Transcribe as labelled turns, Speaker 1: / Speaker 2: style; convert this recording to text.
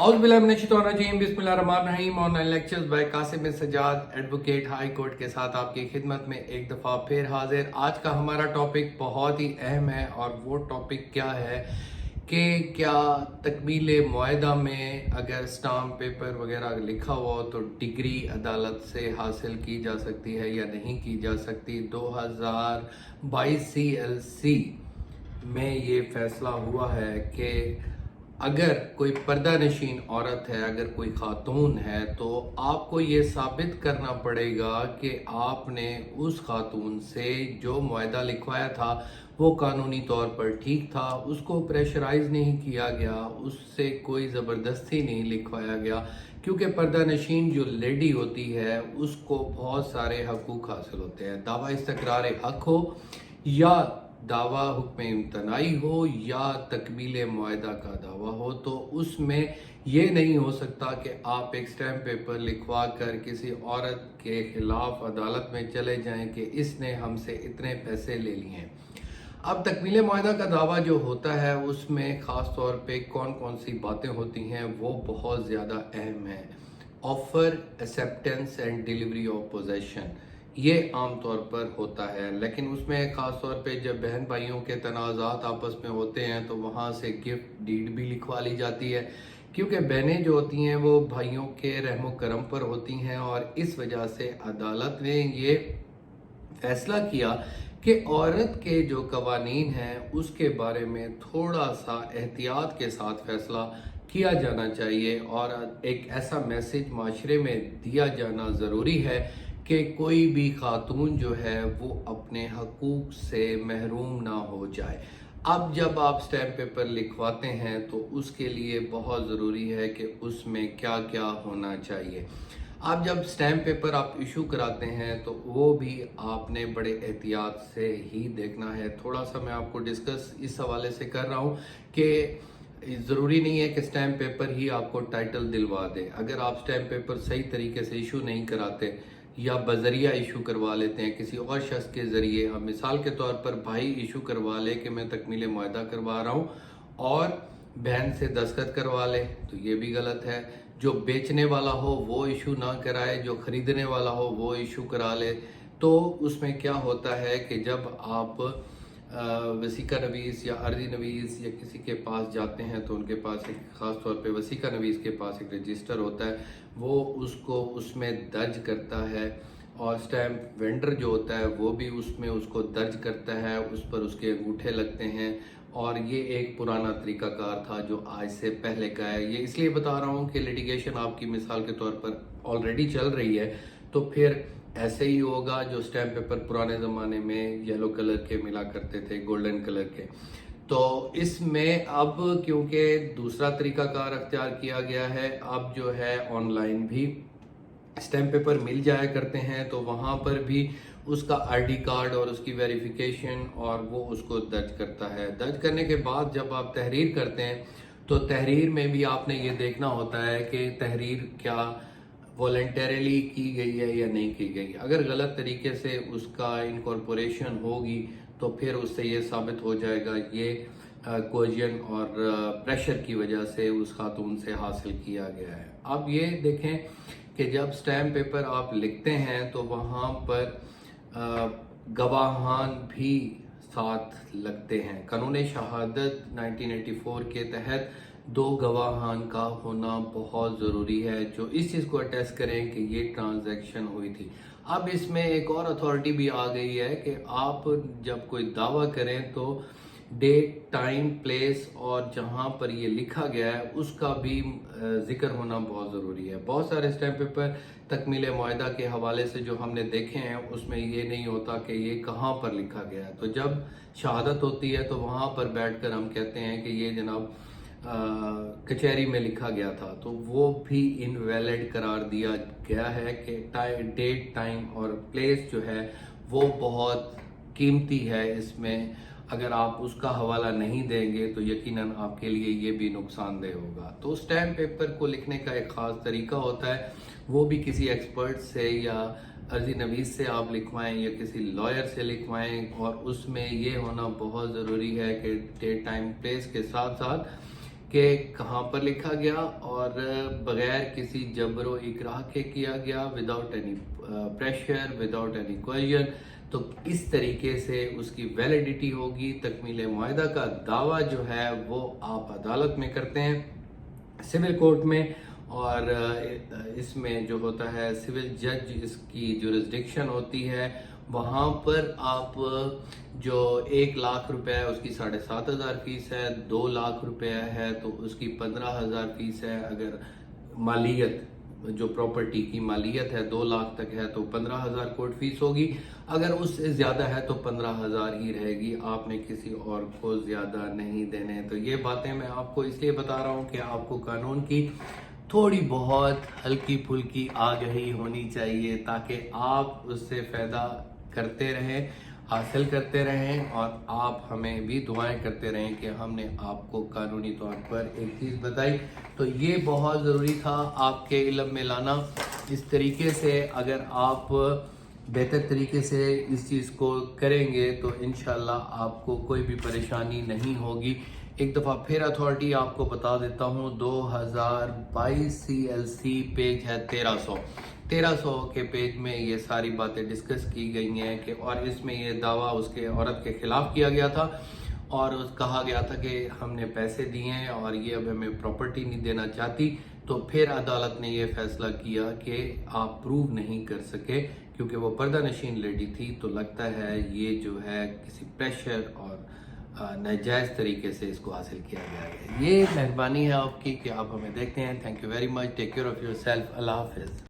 Speaker 1: औज़ुबिल्लाहिमिनश्शैतानिर्रजीम बिस्मिल्लाहिर्रहमानिर्रहीम। Online lectures by Qasim bin Sajjad advocate high court के साथ आपकी खिदमत में एक दफ़ा फिर हाजिर। आज का हमारा टॉपिक बहुत ही अहम है और वो टॉपिक क्या है कि क्या तकमील मुआहदा में अगर स्टाम्प पेपर वगैरह लिखा हुआ हो तो डिग्री अदालत से हासिल की जा सकती है या नहीं की जा सकती। 2022 CLC में ये फैसला हुआ है कि अगर कोई पर्दा नशीन औरत है, अगर कोई खातून है, तो आपको ये साबित करना पड़ेगा कि आपने उस खातून से जो मुआहदा लिखवाया था वो कानूनी तौर पर ठीक था, उसको प्रेशराइज नहीं किया गया, उससे कोई ज़बरदस्ती नहीं लिखवाया गया। क्योंकि पर्दा नशीन जो लेडी होती है उसको बहुत सारे हकूक़ हासिल होते हैं, दावा इस्तक़रार हक़ हो या दावा हुक्म इम्तनाई हो या तकमील मुआहदा का दावा हो, तो उसमें ये नहीं हो सकता कि आप एक स्टैम्प पेपर लिखवा कर किसी औरत के खिलाफ अदालत में चले जाएं कि इसने हमसे इतने पैसे ले लिए हैं। अब तकमील मुआहदा का दावा जो होता है उसमें ख़ास तौर पे कौन कौन सी बातें होती हैं वो बहुत ज़्यादा अहम है। Offer, acceptance and delivery of possession, ये आम तौर पर होता है, लेकिन उसमें ख़ास तौर पे जब बहन भाइयों के तनाज़ात आपस में होते हैं तो वहाँ से गिफ्ट डीड भी लिखवा ली जाती है, क्योंकि बहनें जो होती हैं वो भाइयों के रहमो करम पर होती हैं। और इस वजह से अदालत ने ये फैसला किया कि औरत के जो कवानीन हैं उसके बारे में थोड़ा सा एहतियात के साथ फैसला किया जाना चाहिए और एक ऐसा मैसेज माशरे में दिया जाना ज़रूरी है कि कोई भी खातून जो है वो अपने हकूक़ से महरूम ना हो जाए। अब जब आप स्टैम्प पेपर लिखवाते हैं तो उसके लिए बहुत ज़रूरी है कि उसमें क्या क्या होना चाहिए। आप जब स्टैम्प पेपर आप इशू कराते हैं तो वो भी आपने बड़े एहतियात से ही देखना है। थोड़ा सा मैं आपको डिस्कस इस हवाले से कर रहा हूँ कि ज़रूरी नहीं है कि स्टैम्प पेपर ही आपको टाइटल दिलवा दे। अगर आप स्टैम्प पेपर सही तरीके से इशू नहीं कराते या बजरिया इशू करवा लेते हैं किसी और शख्स के ज़रिए, अब मिसाल के तौर पर भाई इशू करवा ले कि मैं तकमील मुआहदा करवा रहा हूँ और बहन से दस्तखत करवा ले, तो ये भी गलत है। जो बेचने वाला हो वो इशू ना कराए, जो ख़रीदने वाला हो वो इशू करा ले। तो उसमें क्या होता है कि जब आप वसीका नवीस या अर्जी नवीस या किसी के पास जाते हैं तो उनके पास एक ख़ास तौर पे वसीका नवीस के पास एक रजिस्टर होता है, वो उसको उसमें दर्ज करता है और स्टैम्प वेंडर जो होता है वो भी उसमें उसको दर्ज करता है, उस पर उसके अंगूठे लगते हैं। और ये एक पुराना तरीक़ाकार था जो आज से पहले का है। ये इसलिए बता रहा हूँ कि लिटिगेशन आपकी मिसाल के तौर पर ऑलरेडी चल रही है, तो फिर ऐसे ही होगा। जो स्टैम्प पेपर पुराने ज़माने में येलो कलर के मिला करते थे, गोल्डन कलर के, तो इसमें अब क्योंकि दूसरा तरीक़ाकार अख्तियार किया गया है, अब जो है ऑनलाइन भी स्टैम्प पेपर मिल जाया करते हैं, तो वहाँ पर भी उसका आईडी कार्ड और उसकी वेरिफिकेशन और वो उसको दर्ज करता है। दर्ज करने के बाद जब आप तहरीर करते हैं तो तहरीर में भी आपने ये देखना होता है कि तहरीर क्या वॉलंटरीली की गई है या नहीं की गई। अगर गलत तरीके से उसका इनकॉर्पोरेशन होगी तो फिर उससे ये साबित हो जाएगा ये कोएजन और प्रेशर की वजह से उस खातून से हासिल किया गया है। अब ये देखें कि जब स्टैम्प पेपर आप लिखते हैं तो वहाँ पर गवाहान भी साथ लगते हैं। कानून शहादत 1984 के तहत 2 गवाहान का होना बहुत ज़रूरी है जो इस चीज़ को अटेस्ट करें कि ये ट्रांजैक्शन हुई थी। अब इसमें एक और अथॉरिटी भी आ गई है कि आप जब कोई दावा करें तो डेट, टाइम, प्लेस और जहाँ पर ये लिखा गया है उसका भी जिक्र होना बहुत ज़रूरी है। बहुत सारे स्टैम्प पेपर तकमील मुआहदा के हवाले से जो हमने देखे हैं उसमें ये नहीं होता कि ये कहाँ पर लिखा गया है। तो जब शहादत होती है तो वहाँ पर बैठकर हम कहते हैं कि ये जनाब कचहरी में लिखा गया था, तो वो भी इनवैलिड करार दिया गया है कि डेट, टाइम और प्लेस जो है वो बहुत कीमती है। इसमें अगर आप उसका हवाला नहीं देंगे तो यकीनन आपके लिए ये भी नुकसानदेह होगा। तो स्टैम्प पेपर को लिखने का एक ख़ास तरीका होता है, वो भी किसी एक्सपर्ट से या अर्जी नवीस से आप लिखवाएं या किसी लॉयर से लिखवाएं। और उसमें ये होना बहुत ज़रूरी है कि डेट, टाइम, प्लेस के साथ साथ کہ کہاں پر لکھا گیا اور بغیر کسی جبر و اکراہ کے کیا گیا، without any pressure, without any coercion. تو اس طریقے سے اس کی ویلیڈیٹی ہوگی. تکمیل معاہدہ کا دعویٰ جو ہے وہ آپ عدالت میں کرتے ہیں، سول کورٹ میں، اور اس میں جو ہوتا ہے سول جج اس کی جورسڈکشن ہوتی ہے. وہاں پر آپ جو 1,00,000 روپے ہے اس کی 7,500 فیس ہے، 2,00,000 روپے ہے تو اس کی 15,000 فیس ہے. اگر مالیت جو پراپرٹی کی مالیت ہے 2,00,000 تک ہے تو 15,000 کورٹ فیس ہوگی. اگر اس سے زیادہ ہے تو 15,000 ہی رہے گی، آپ نے کسی اور کو زیادہ نہیں دینے. تو یہ باتیں میں آپ کو اس لیے بتا رہا ہوں کہ آپ کو قانون کی تھوڑی بہت ہلکی پھلکی آگہی ہونی چاہیے تاکہ آپ اس سے فائدہ کرتے رہیں، حاصل کرتے رہیں، اور آپ ہمیں بھی دعائیں کرتے رہیں کہ ہم نے آپ کو قانونی طور پر ایک چیز بتائی. تو یہ بہت ضروری تھا آپ کے علم میں لانا. اس طریقے سے اگر آپ بہتر طریقے سے اس چیز کو کریں گے تو انشاءاللہ آپ کو کوئی بھی پریشانی نہیں ہوگی. ایک دفعہ پھر اتھارٹی آپ کو بتا دیتا ہوں، 2022 CLC پیج ہے 1300 کے پیج میں یہ ساری باتیں ڈسکس کی گئی ہیں کہ، اور اس میں یہ دعویٰ اس کے عورت کے خلاف کیا گیا تھا اور کہا گیا تھا کہ ہم نے پیسے دیے ہیں اور یہ اب ہمیں پراپرٹی نہیں دینا چاہتی. تو پھر عدالت نے یہ فیصلہ کیا کہ آپ پروو نہیں کر سکے کیونکہ وہ پردہ نشین لیڈی تھی. تو لگتا ہے یہ جو ہے کسی پریشر اور ناجائز طریقے سے اس کو حاصل کیا گیا ہے. یہ مہربانی ہے آپ کی کہ آپ ہمیں دیکھتے ہیں. Thank you very much. Take care of yourself. اللہ حافظ.